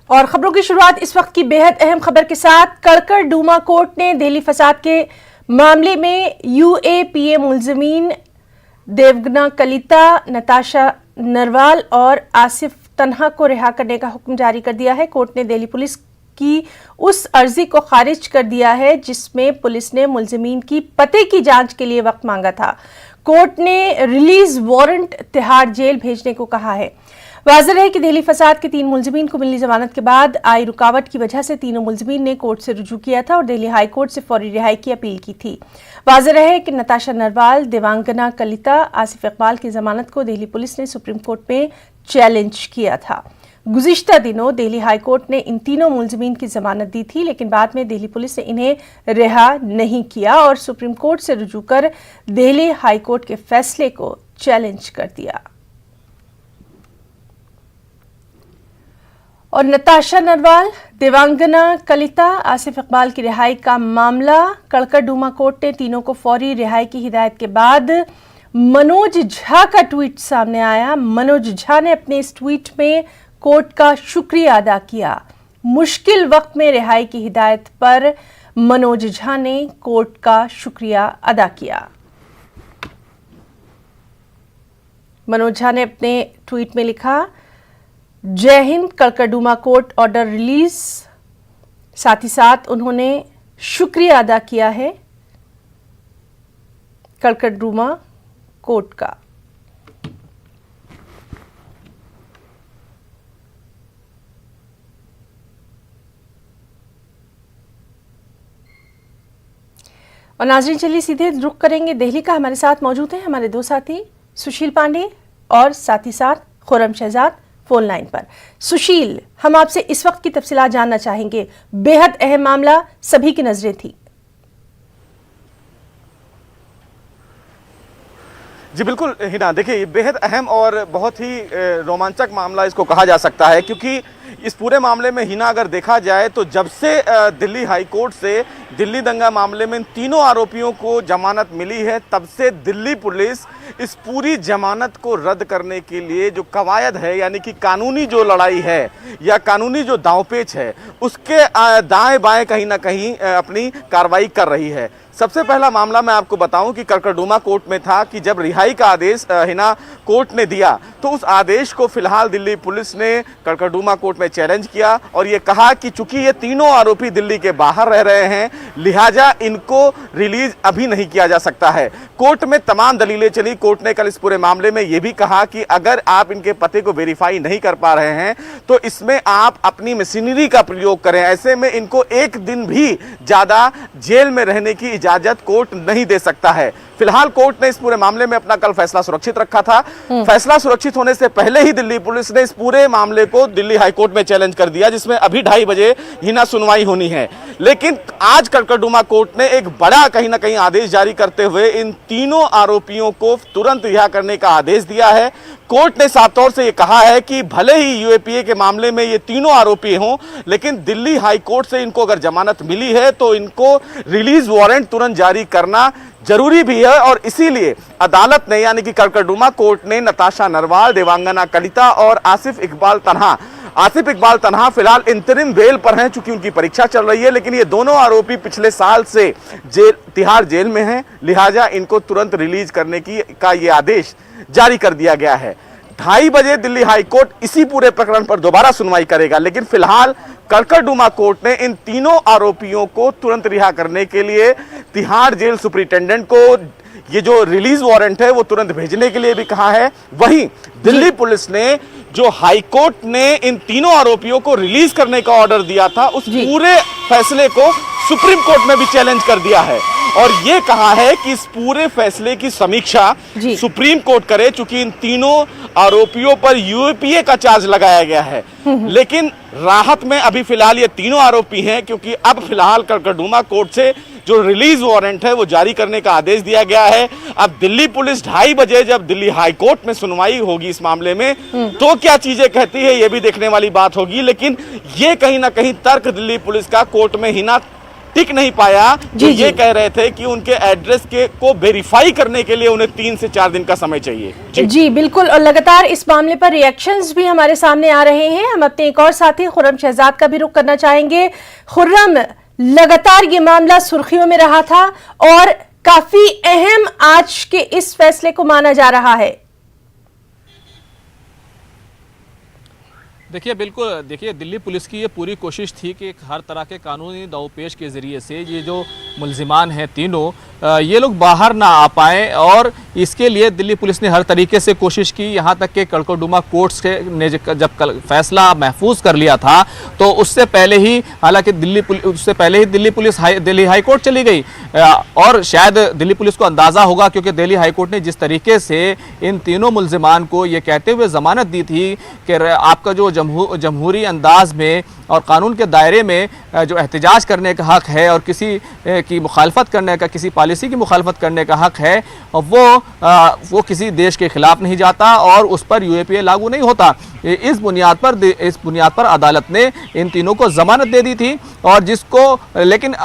और खबरों की शुरुआत इस वक्त की बेहद अहम खबर के साथ। कड़कड़डूमा कोर्ट ने दिल्ली फसाद के मामले में यूएपीए मुलजमीन देवगना कलिता, नताशा नरवाल और आसिफ तन्हा को रिहा करने का हुक्म जारी कर दिया है। कोर्ट ने दिल्ली पुलिस की उस अर्जी को खारिज कर दिया है जिसमें पुलिस ने मुलजमीन की पते की जांच के लिए वक्त मांगा था। कोर्ट ने रिलीज वारंट तिहाड़ जेल भेजने को कहा है। वाज़ेह है कि दिल्ली फसाद के 3 मुलजमीन को मिली जमानत के बाद आई रुकावट की वजह से तीनों मुलजमीन ने कोर्ट से रुजू किया था और दिल्ली हाई कोर्ट से फौरी रिहाई की अपील की थी। वाज़ेह है कि नताशा नरवाल, देवांगना कलिता, आसिफ इकबाल की जमानत को दिल्ली पुलिस ने सुप्रीम कोर्ट में चैलेंज किया था। गुज़िश्ता दिनों दिल्ली हाई कोर्ट ने इन तीनों मुलजमीन की जमानत दी थी, लेकिन बाद में दिल्ली पुलिस ने इन्हें रिहा नहीं किया और सुप्रीम कोर्ट से रुजू कर दिल्ली हाई कोर्ट के फैसले को चैलेंज कर दिया। और नताशा नरवाल, देवांगना कलिता, आसिफ इकबाल की रिहाई का मामला कड़कड़डूमा कोर्ट ने तीनों को फौरी रिहाई की हिदायत के बाद मनोज झा का ट्वीट सामने आया। मनोज झा ने अपने इस ट्वीट में कोर्ट का शुक्रिया अदा किया। मुश्किल वक्त में रिहाई की हिदायत पर मनोज झा ने कोर्ट का शुक्रिया अदा किया। मनोज झा ने अपने ट्वीट में लिखा, जय Hind, Karkardooma court order release. साथ ही साथ उन्होंने शुक्रिया अदा किया है कड़कड़डूमा कोर्ट का। और नाज़रीन, चलिए सीधे रुख करेंगे दिल्ली का। हमारे साथ मौजूद हैं हमारे 2 साथी सुशील पांडे और साथ ही साथ खुर्रम शहजाद फोन लाइन पर। सुशील, हम आपसे इस वक्त की तफसीलात जानना चाहेंगे। बेहद अहम मामला, सभी की नजरें थी। जी बिल्कुल हिना, देखिए ये बेहद अहम और बहुत ही रोमांचक मामला इसको कहा जा सकता है, क्योंकि इस पूरे मामले में हिना अगर देखा जाए तो जब से दिल्ली हाई कोर्ट से दिल्ली दंगा मामले में इन तीनों आरोपियों को जमानत मिली है, तब से दिल्ली पुलिस इस पूरी जमानत को रद्द करने के लिए जो कवायद है, यानी कि कानूनी जो लड़ाई है या कानूनी जो दांवपेच है, उसके दाएं बाएं कहीं ना कहीं अपनी कार्रवाई कर रही है। सबसे पहला मामला मैं आपको बताऊं कि कड़कड़डूमा कोर्ट में था कि जब रिहाई का आदेश हिना कोर्ट ने दिया तो उस आदेश को फिलहाल दिल्ली पुलिस ने कड़कड़डूमा कोर्ट में चैलेंज किया और ये कहा कि चूंकि ये तीनों आरोपी दिल्ली के बाहर रह रहे हैं, लिहाजा इनको रिलीज अभी नहीं किया जा सकता है। कोर्ट में तमाम दलीलें चली। कोर्ट ने कल इस पूरे मामले में यह भी कहा कि अगर आप इनके पते को वेरीफाई नहीं कर पा रहे हैं तो इसमें आप अपनी मशीनरी का प्रयोग करें। ऐसे में इनको एक दिन भी ज्यादा जेल में रहने की इजाजत कोर्ट नहीं दे सकता है। फिलहाल कोर्ट ने इस पूरे मामले में अपना कल फैसला सुरक्षित रखा था। फैसला सुरक्षित होने से पहले ही दिल्ली पुलिस ने इस पूरे मामले को दिल्ली हाईकोर्ट में चैलेंज कर दिया, जिसमें अभी 2:30 बजे हिना सुनवाई होनी है। लेकिन आज कड़कड़डूमा कोर्ट ने एक बड़ा कहीं ना कहीं आदेश जारी करते हुए इन तीनों आरोपियों को तुरंत रिहा करने का आदेश दिया है। कोर्ट ने साफ तौर से यह कहा है कि भले ही यूएपीए के मामले में ये तीनों आरोपी हों, लेकिन दिल्ली हाई कोर्ट से इनको अगर जमानत मिली है तो इनको रिलीज वारंट तुरंत जारी करना जरूरी भी है। और इसीलिए अदालत ने, यानी कि कड़कड़डूमा कोर्ट ने नताशा नरवाल, देवांगना कलिता और आसिफ इकबाल तन्हा फिलहाल इंतरिम बेल पर हैं, चूंकि उनकी परीक्षा चल रही है। लेकिन ये दोनों आरोपी पिछले साल से तिहाड़ जेल में हैं, लिहाजा इनको तुरंत रिलीज करने का ये आदेश जारी कर दिया गया है। 2:30 बजे दिल्ली हाईकोर्ट इसी पूरे प्रकरण पर दोबारा सुनवाई करेगा। लेकिन फिलहाल कड़कड़डूमा कोर्ट ने इन तीनों आरोपियों को तुरंत रिहा करने के लिए तिहाड़ जेल सुपरिटेंडेंट को ये जो रिलीज वारंट है वो तुरंत भेजने के लिए भी कहा है। वहीं दिल्ली पुलिस ने जो हाईकोर्ट ने इन तीनों आरोपियों को रिलीज करने का ऑर्डर दिया था, उस पूरे फैसले को सुप्रीम कोर्ट में भी चैलेंज कर दिया है और ये कहा है कि इस पूरे फैसले की समीक्षा सुप्रीम कोर्ट करे, चूंकि इन तीनों आरोपियों पर यूएपीए का चार्ज लगाया गया है। लेकिन राहत में अभी फिलहाल ये तीनों आरोपी हैं, क्योंकि अब फिलहाल कड़कड़डूमा कोर्ट से जो रिलीज वारंट है वो जारी करने का आदेश दिया गया है। अब दिल्ली पुलिस 2:30 बजे जब दिल्ली हाई कोर्ट में सुनवाई होगी इस मामले में, तो क्या चीजें कहती है ये भी देखने वाली बात होगी। लेकिन ये कहीं ना कहीं तर्क दिल्ली पुलिस का कोर्ट में हिना टिक नहीं पाया, जो जी, ये जी। कह रहे थे कि उनके एड्रेस के को वेरीफाई करने के लिए उन्हें 3 से 4 दिन का समय चाहिए। जी बिल्कुल, और लगातार इस मामले पर रिएक्शंस भी हमारे सामने आ रहे हैं। हम अपने एक और साथी खुर्रम शहजाद का भी रुख करना चाहेंगे। खुर्रम, लगातार ये मामला सुर्खियों में रहा था और काफी अहम आज के इस फैसले को माना जा रहा है। देखिए बिल्कुल, देखिए दिल्ली पुलिस की ये पूरी कोशिश थी कि हर तरह के कानूनी दावपेच के ज़रिए से ये जो मुल्जिमान हैं तीनों, ये लोग बाहर ना आ पाएँ, और इसके लिए दिल्ली पुलिस ने हर तरीके से कोशिश की। यहाँ तक कि कड़कड़डुमा कोर्ट ने जब फैसला महफूज कर लिया था तो उससे पहले ही, हालांकि Delhi police Delhi high court चली गई, और शायद दिल्ली पुलिस को अंदाज़ा होगा क्योंकि दिल्ली हाई कोर्ट ने जिस तरीके से इन तीनों मुल्जिमान को ये कहते हुए ज़मानत दी थी कि आपका जो जमहूरी अंदाज में और कानून के दायरे में जो एहतजाज करने का हक है और किसी की मुखालफत करने का, किसी पॉलिसी की मुखालफत करने का हक है, वो किसी देश के खिलाफ नहीं जाता और उस पर यूएपीए लागू नहीं होता। इस बुनियाद पर अदालत ने इन तीनों को जमानत दे दी थी, और जिसको लेकिन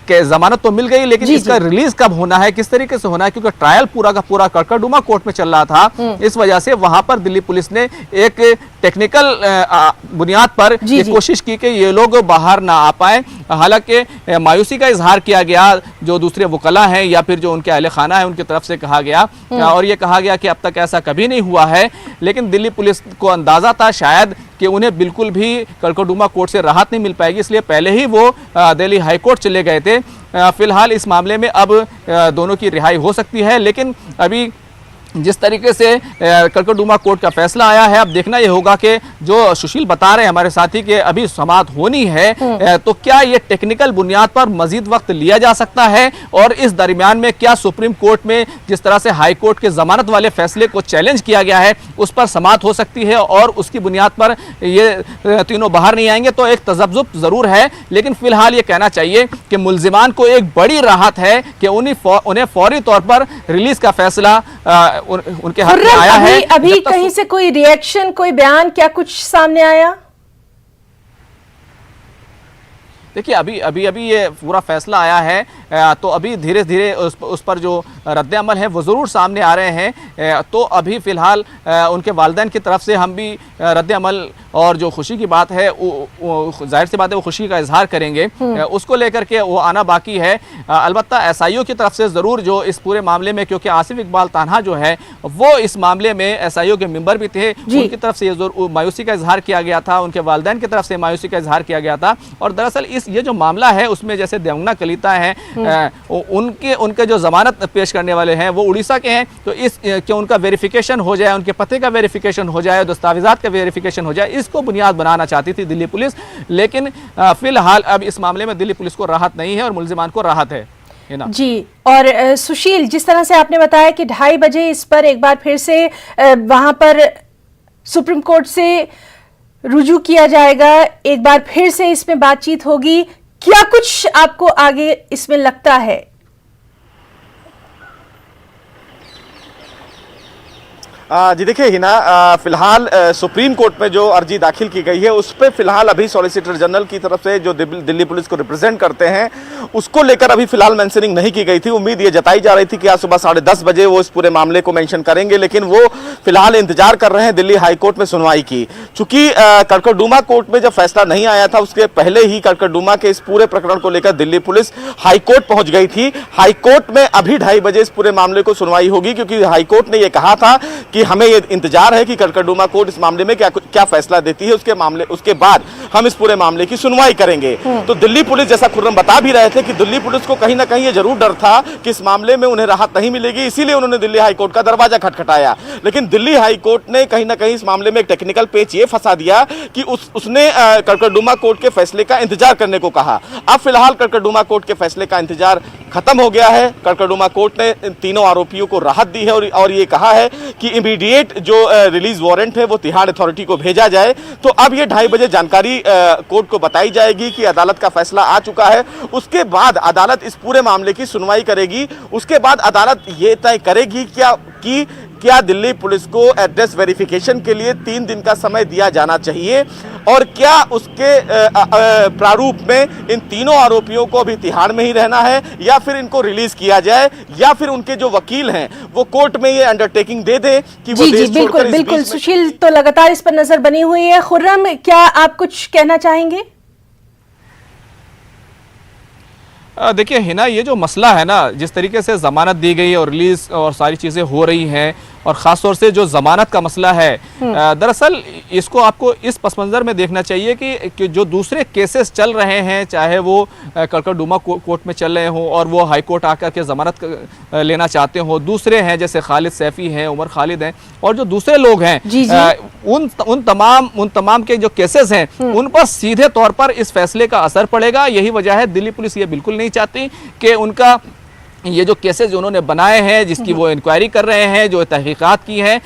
जमानत तो मिल गई, लेकिन इसका रिलीज कब होना है, किस तरीके से होना है, क्योंकि ट्रायल पूरा का पूरा कड़कड़डुमा कोर्ट में चल रहा था। इस वजह से वहां पर दिल्ली पुलिस ने एक टेक्निकल बुनियाद पर ये कोशिश की कि ये लोग बाहर ना आ पाए। हालांकि मायूसी का इजहार किया गया, जो दूसरे वकला हैं या फिर जो उनके अहले खाना है उनकी तरफ से कहा गया, और ये कहा गया कि अब तक ऐसा कभी नहीं हुआ है। लेकिन दिल्ली पुलिस को अंदाजा था शायद कि उन्हें बिल्कुल भी कड़कड़डुमा कोर्ट से राहत नहीं मिल पाएगी, इसलिए पहले ही वो दिल्ली हाई कोर्ट चले गए थे। फिलहाल इस मामले में अब दोनों की रिहाई हो सकती है, लेकिन अभी जिस तरीके से कड़कड़डुमा कोर्ट का फैसला आया है, अब देखना यह होगा कि जो सुशील बता रहे हैं हमारे साथी के अभी समाअत होनी है, तो क्या ये टेक्निकल बुनियाद पर मजीद वक्त लिया जा सकता है, और इस दरमियान में क्या सुप्रीम कोर्ट में जिस तरह से हाई कोर्ट के जमानत वाले फैसले को चैलेंज किया गया है उस पर समाअत हो सकती है और उसकी बुनियाद पर ये तीनों बाहर नहीं आएंगे, तो एक तजब्जुब जरूर है। लेकिन फिलहाल ये कहना चाहिए कि मुल्जिमान को एक बड़ी राहत है कि उन्हें फौरी तौर पर रिलीज का फैसला उनके हाथ में आया है। अभी कहीं से कोई रिएक्शन, कोई बयान, क्या कुछ सामने आया? देखिए अभी ये पूरा फैसला आया है, तो अभी धीरे धीरे उस पर जो रद्द अमल है वो ज़रूर सामने आ रहे हैं। तो अभी फ़िलहाल उनके वालिदैन की तरफ से हम भी रद्द अमल और जो खुशी की बात है वो जाहिर सी बात है वो खुशी का इजहार करेंगे, उसको लेकर के वो आना बाकी है। अलबत्ता एसआईओ की तरफ से ज़रूर जो इस पूरे मामले में, क्योंकि आसिफ इकबाल तान्हा जो है वो इस मामले में एसआईओ के मेंबर भी थे, उनकी तरफ से ये मायूसी का इजहार किया गया था, उनके वालिदैन की तरफ से मायूसी का इजहार किया गया था। और दरअसल ये जो मामला है उसमें जैसे देवगना कलिता हैं, उनके जो जमानत पेश करने वाले हैं वो उड़ीसा के हैं, तो कि उनका वेरिफिकेशन हो जाए, उनके पते का वेरिफिकेशन हो जाए, दस्तावेजात का वेरिफिकेशन हो जाए, इसको बुनियाद बनाना चाहती थी दिल्ली पुलिस। लेकिन फिलहाल अब इस मामले में दिल्ली पुलिस को राहत नहीं है और मुल्जिमान को राहत है ना। जी, और सुशील, जिस तरह से आपने बताया कि 2:30 बजे इस पर एक बार फिर से वहां पर सुप्रीम कोर्ट से रुजू किया जाएगा, एक बार फिर से इसमें बातचीत होगी, क्या कुछ आपको आगे इसमें लगता है? जी देखिए हिना, फिलहाल सुप्रीम कोर्ट में जो अर्जी दाखिल की गई है उस पर फिलहाल अभी सॉलिसिटर जनरल की तरफ से जो दिल्ली पुलिस को रिप्रेजेंट करते हैं उसको लेकर अभी फिलहाल मेंशनिंग नहीं की गई थी। उम्मीद ये जताई जा रही थी कि आज सुबह 10:30 बजे वो इस पूरे मामले को मेंशन करेंगे, लेकिन वो फिलहाल इंतजार कर रहे हैं दिल्ली हाई कोर्ट में सुनवाई की। चूंकि कड़कड़डुमा कोर्ट में जब फैसला नहीं आया था उसके पहले ही कड़कड़डुमा के इस पूरे प्रकरण को लेकर दिल्ली पुलिस हाई कोर्ट पहुंच गई थी। हाई कोर्ट में अभी 2:30 बजे इस पूरे मामले को सुनवाई होगी, क्योंकि हाई कोर्ट ने यह कहा था कि हमें ये इंतजार है कि कड़कड़डुमा कोर्ट इस मामले में क्या फैसला देती है, उसके बाद हम इस पूरे मामले की सुनवाई करेंगे। तो दिल्ली पुलिस, जैसा खुर्रम बता भी रहे थे कि दिल्ली पुलिस को कहीं ना कहीं ये जरूर डर था कि इस मामले में उन्हें राहत नहीं मिलेगी, इसीलिए उन्होंने दिल्ली हाई कोर्ट का दरवाजा खटखटाया। लेकिन दिल्ली हाई कोर्ट ने कहीं ना कहीं इस मामले में एक टेक्निकल पेच ये फंसा दिया कि उसने कड़कड़डुमा कोर्ट के फैसले का इंतजार करने को कहा। अब फिलहाल कड़कड़डुमा कोर्ट के फैसले का इंतजार खत्म हो गया है। कड़कड़डुमा कोर्ट ने इन तीनों आरोपियों को राहत दी है और ये कहा है कि इमीडिएट जो रिलीज वारंट है वो तिहाड़ अथॉरिटी को भेजा जाए। तो अब ये 2:30 बजे जानकारी कोर्ट को बताई जाएगी कि अदालत का फैसला आ चुका है। उसके बाद अदालत इस पूरे मामले की सुनवाई करेगी। उसके बाद अदालत ये तय करेगी कि क्या दिल्ली पुलिस को एड्रेस वेरिफिकेशन के लिए 3 दिन का समय दिया जाना चाहिए और क्या उसके प्रारूप में इन तीनों आरोपियों को अभी तिहाड़ में ही रहना है या फिर इनको रिलीज किया जाए या फिर उनके जो वकील हैं वो कोर्ट में ये अंडरटेकिंग दे दें कि वो देश छोड़कर बिल्कुल इस बिल्कुल बीच में- सुशील तो लगातार इस पर नजर बनी हुई है। खुर्रम, क्या आप कुछ कहना चाहेंगे? देखिए हिना, ये जो मसला है ना, जिस तरीके से ज़मानत दी गई और रिलीज और सारी चीज़ें हो रही हैं और ख़ास तौर से जो ज़मानत का मसला है, दरअसल इसको आपको इस पस मंज़र में देखना चाहिए कि जो दूसरे केसेस चल रहे हैं, चाहे वो कड़कड़डूमा कोर्ट में चल रहे हों और वो हाई कोर्ट आकर के ज़मानत लेना चाहते हों, दूसरे हैं जैसे खालिद सैफ़ी हैं, उमर खालिद हैं और जो दूसरे लोग हैं, उन तमाम के जो केसेस हैं उन पर सीधे तौर पर इस फैसले का असर पड़ेगा। यही वजह है दिल्ली पुलिस ये बिल्कुल नहीं चाहती कि उनका ये जो केसेस उन्होंने बनाए हैं, जिसकी वो इंक्वायरी कर रहे हैं, जो तहकीकात की है,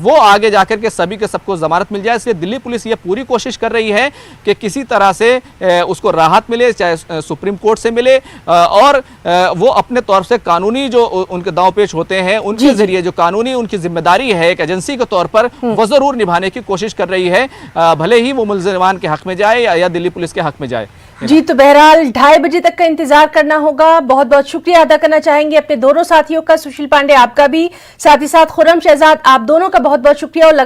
वो आगे जाकर के सभी के सबको ज़मानत मिल जाए। इसलिए दिल्ली पुलिस ये पूरी कोशिश कर रही है कि किसी तरह से उसको राहत मिले, चाहे सुप्रीम कोर्ट से मिले, और वो अपने तौर से कानूनी जो उनके दांव पेश होते हैं उनके जरिए जो कानूनी उनकी जिम्मेदारी है एक एजेंसी के तौर पर, वो ज़रूर निभाने की कोशिश कर रही है, भले ही वो मुलज़िमान के हक़ में जाए या दिल्ली पुलिस के हक़ में जाए। जी, तो बहरहाल 2:30 बजे तक का इंतजार करना होगा। बहुत बहुत शुक्रिया अदा करना चाहेंगे अपने दोनों साथियों का, सुशील पांडे आपका भी, साथ ही साथ खुर्रम शहजाद आप दोनों का बहुत बहुत शुक्रिया और लगातार